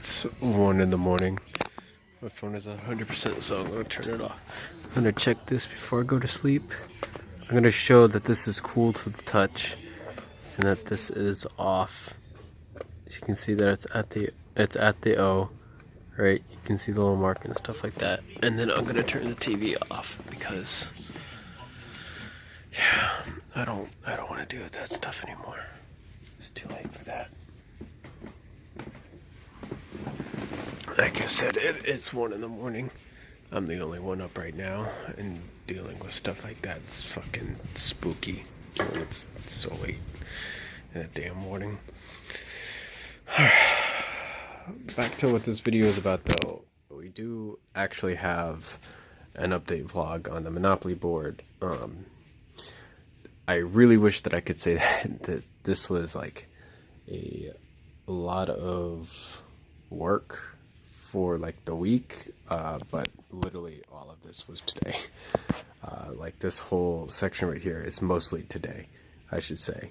It's 1 in the morning. My phone is 100%, so I'm going to turn it off. I'm going to check this before I go to sleep. I'm going to show that this is cool to the touch and that this is off. As you can see that it's at the O, right? You can see the little mark and stuff like that. And then I'm going to turn the TV off because yeah, I don't want to do that stuff anymore. It's too late for that. Like I said, it's 1 in the morning. I'm the only one up right now, and dealing with stuff like that is fucking spooky. It's so late in the damn morning. Back to what this video is about, though. We do actually have an update vlog on the Monopoly board. I really wish that I could say that this was like a lot of work for like the week, but literally all of this was today. Like this whole section right here is mostly today, I should say.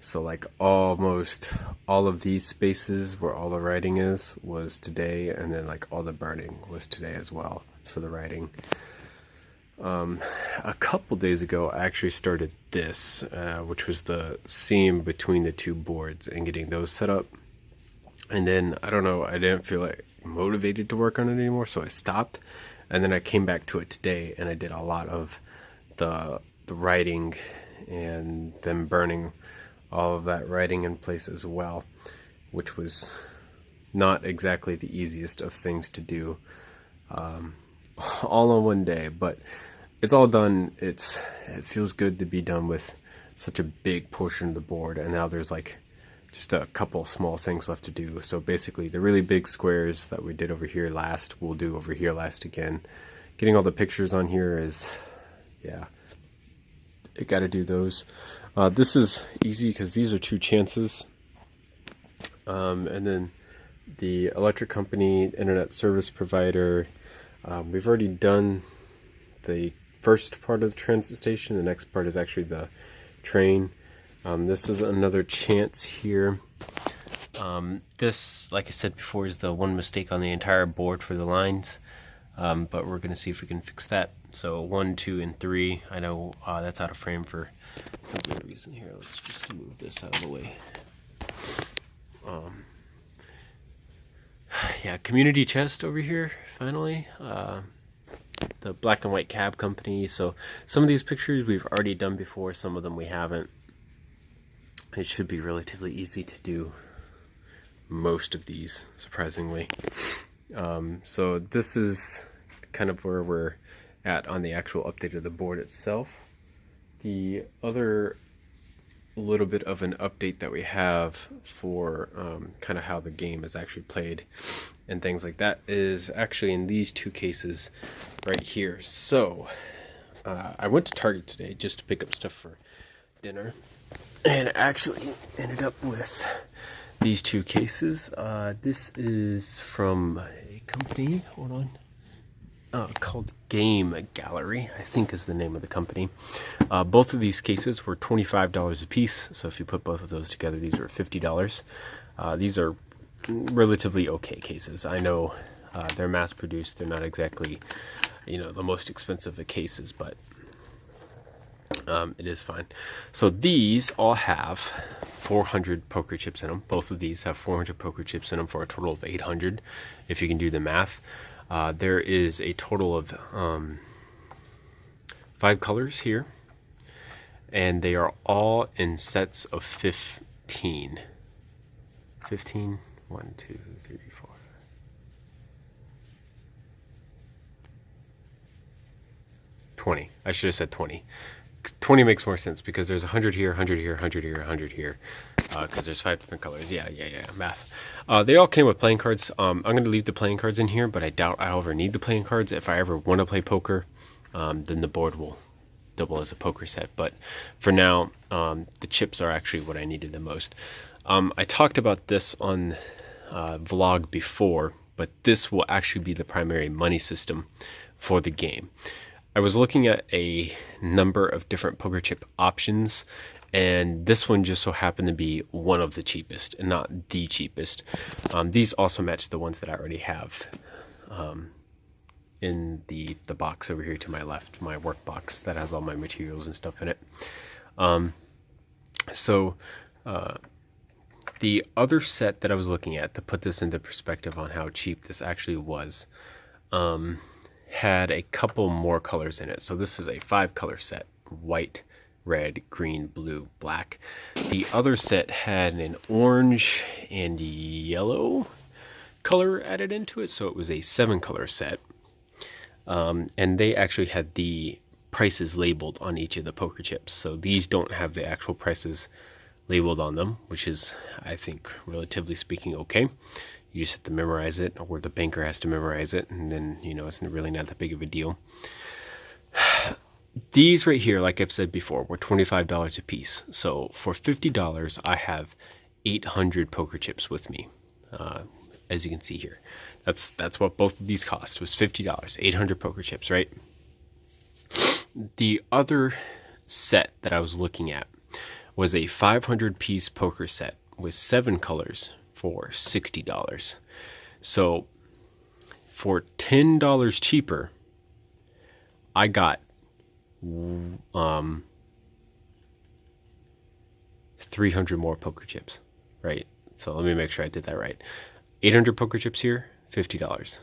So like almost all of these spaces where all the writing was today, and then like all the burning was today as well for the writing. A couple days ago I actually started this, which was the seam between the two boards and getting those set up. And then, I don't know, I didn't feel like motivated to work on it anymore, so I stopped. And then I came back to it today, and I did a lot of the writing and then burning all of that writing in place as well, which was not exactly the easiest of things to do, all in one day. But it's all done. It feels good to be done with such a big portion of the board, and now there's like just a couple small things left to do. So basically the really big squares that we did over here last, we'll do over here last again. Getting all the pictures on here is, yeah, I gotta do those. This is easy because these are 2 chances. And then the electric company, internet service provider, we've already done the first part of the transit station. The next part is actually the train. This is another chance here. This, like I said before, is the one mistake on the entire board for the lines. But we're going to see if we can fix that. So 1, 2, and 3. I know that's out of frame for some weird reason here. Let's just move this out of the way. Yeah, community chest over here, finally. The black and white cab company. So some of these pictures we've already done before, some of them we haven't. It should be relatively easy to do most of these, surprisingly. So this is kind of where we're at on the actual update of the board itself. The other little bit of an update that we have for kind of how the game is actually played and things like that is actually in these 2 cases right here. So I went to Target today just to pick up stuff for dinner, and actually ended up with these 2 cases. This is from a company, hold on, called Game Gallery, I think is the name of the company. Both of these cases were $25 a piece, so if you put both of those together, these are $50. These are relatively okay cases. I know they're mass produced, they're not exactly, you know, the most expensive of cases, but it is fine. So these all have 400 poker chips in them. Both of these have 400 poker chips in them for a total of 800, if you can do the math. There is a total of 5 colors here, and they are all in sets of 15. 15? 1, 2, 3, 4. 20. I should have said 20. 20 makes more sense because there's 100 here, 100 here, 100 here, 100 here, because there's 5 different colors. Yeah, math. They all came with playing cards. I'm going to leave the playing cards in here, but I doubt I'll ever need the playing cards. If I ever want to play poker, then the board will double as a poker set. But for now, the chips are actually what I needed the most. I talked about this on vlog before, but this will actually be the primary money system for the game. I was looking at a number of different poker chip options, and this one just so happened to be one of the cheapest and not the cheapest. These also match the ones that I already have in the box over here to my left, my work box that has all my materials and stuff in it. The other set that I was looking at, to put this into perspective on how cheap this actually was, had a couple more colors in it. So this is a 5-color set: white, red, green, blue, black. The other set had an orange and yellow color added into it, so it was a 7-color set. And they actually had the prices labeled on each of the poker chips. So these don't have the actual prices labeled on them, which is, I think, relatively speaking, okay. You just have to memorize it, or the banker has to memorize it, and then, it's really not that big of a deal. These right here, like I've said before, were $25 a piece. So for $50, I have 800 poker chips with me. As you can see here, that's what both of these cost, was $50, 800 poker chips, right? The other set that I was looking at was a 500 piece poker set with 7 colors for $60. So for $10 cheaper, I got 300 more poker chips, right? So let me make sure I did that right. 800 poker chips here, $50.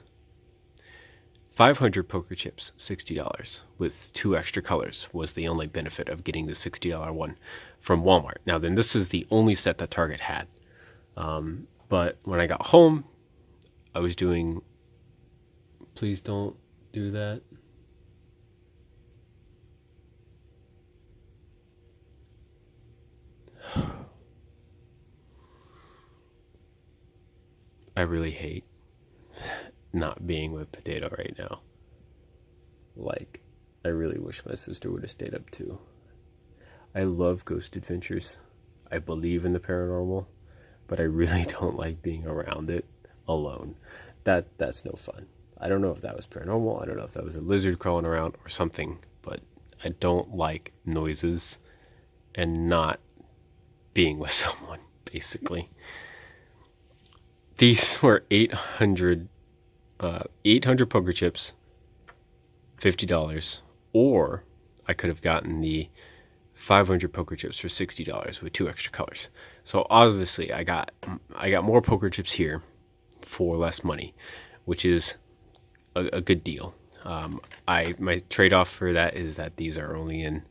500 poker chips, $60, with 2 extra colors was the only benefit of getting the $60 one from Walmart. Now then, this is the only set that Target had. But when I got home, I was doing... Please don't do that. I really hate not being with Potato right now. Like, I really wish my sister would have stayed up too. I love Ghost Adventures. I believe in the paranormal, but I really don't like being around it alone. That's no fun. I don't know if that was paranormal. I don't know if that was a lizard crawling around or something, but I don't like noises and not being with someone, basically. These were 800 poker chips, $50, or I could have gotten the 500 poker chips for $60 with 2 extra colors. So obviously I got more poker chips here for less money, which is a good deal. My trade-off for that is that these are only in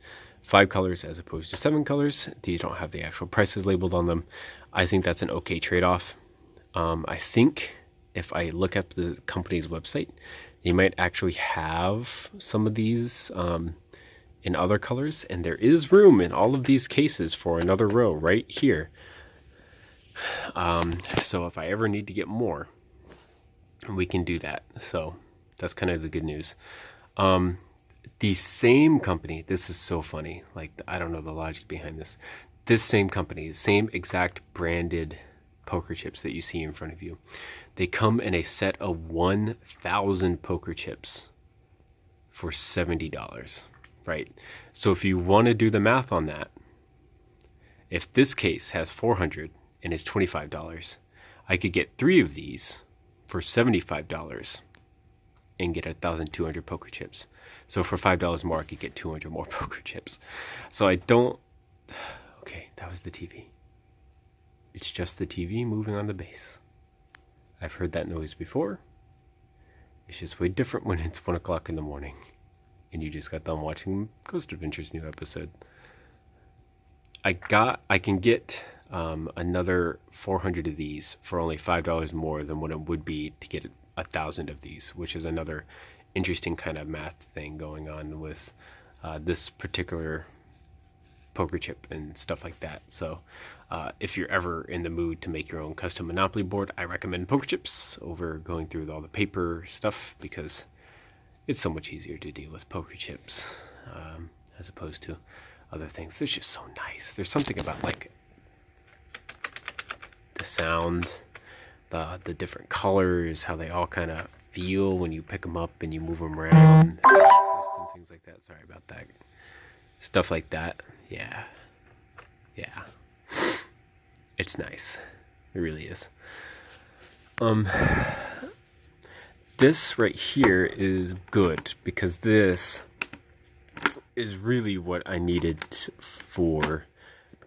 5 colors as opposed to 7 colors. These don't have the actual prices labeled on them. I think that's an okay trade-off. I think if I look up the company's website, they might actually have some of these in other colors, and there is room in all of these cases for another row right here. So if I ever need to get more, we can do that. So that's kind of the good news. The same company, this is so funny, like, I don't know the logic behind this. This same company, the same exact branded poker chips that you see in front of you, they come in a set of 1,000 poker chips for $70, right? So if you want to do the math on that, if this case has 400 and is $25, I could get 3 of these for $75 and get 1,200 poker chips. So for $5 more, I could get 200 more poker chips. So I don't... Okay, that was the TV. It's just the TV moving on the base. I've heard that noise before. It's just way different when it's 1 o'clock in the morning and you just got done watching Ghost Adventures new episode. I can get another 400 of these for only $5 more than what it would be to get 1,000 of these, which is another interesting kind of math thing going on with this particular poker chip and stuff like that. So if you're ever in the mood to make your own custom Monopoly board, I recommend poker chips over going through all the paper stuff, because it's so much easier to deal with poker chips as opposed to other things. They're just so nice. There's something about, like, the sound, the different colors, how they all kind of feel when you pick them up and you move them around, things like that. Sorry about that. Stuff like that. Yeah. Yeah, it's nice. It really is. This right here is good because this is really what I needed for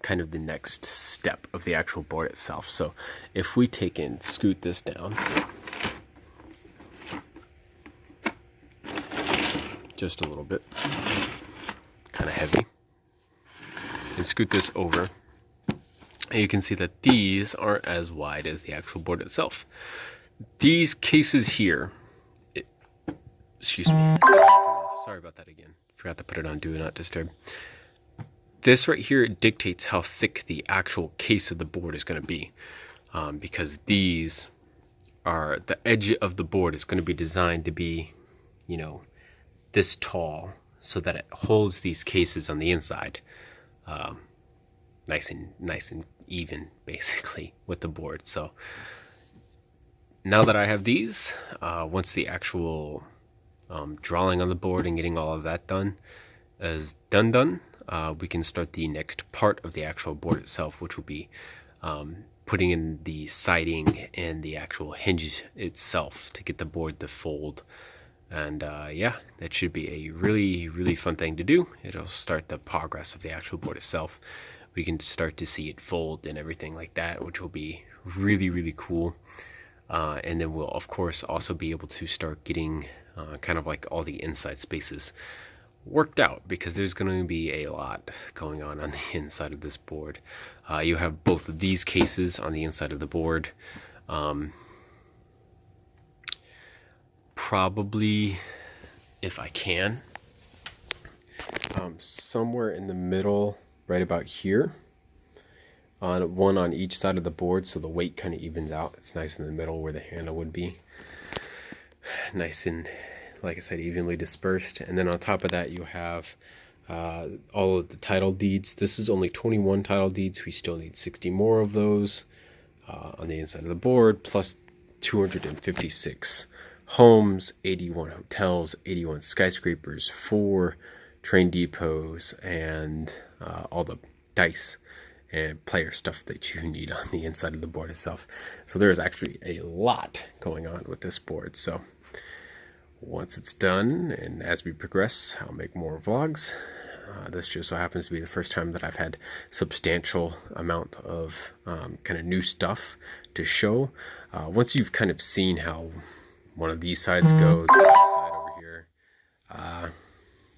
kind of the next step of the actual board itself. So if we take and scoot this down just a little bit, kind of heavy, and scoot this over, and you can see that these aren't as wide as the actual board itself. These cases here, excuse me, sorry about that again, forgot to put it on Do Not Disturb. This right here dictates how thick the actual case of the board is going to be, because these are, the edge of the board is going to be designed to be, you know, this tall so that it holds these cases on the inside nice and even, basically, with the board. So now that I have these, once the actual drawing on the board and getting all of that done is done, we can start the next part of the actual board itself, which will be putting in the siding and the actual hinge itself to get the board to fold. And yeah, that should be a really fun thing to do. It'll start the progress of the actual board itself. We can start to see it fold and everything like that, which will be really cool. And then we'll of course also be able to start getting kind of like all the inside spaces worked out, because there's going to be a lot going on the inside of this board. You have both of these cases on the inside of the board. Probably, if I can, somewhere in the middle, right about here, one on each side of the board, so the weight kind of evens out. It's nice in the middle where the handle would be, nice and, like I said, evenly dispersed. And then on top of that, you have all of the title deeds. This is only 21 title deeds. We still need 60 more of those on the inside of the board, plus 256 homes, 81 hotels, 81 skyscrapers, 4 train depots, and all the dice and player stuff that you need on the inside of the board itself. So there is actually a lot going on with this board. So once it's done, and as we progress, I'll make more vlogs. This just so happens to be the first time that I've had substantial amount of kind of new stuff to show. Once you've kind of seen how one of these sides go, the other side over here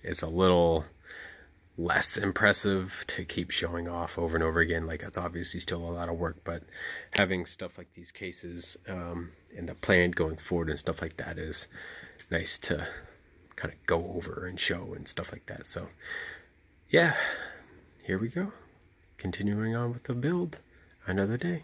is a little less impressive to keep showing off over and over again. Like, it's obviously still a lot of work, but having stuff like these cases and the plan going forward and stuff like that is nice to kind of go over and show and stuff like that. So yeah, here we go, continuing on with the build another day.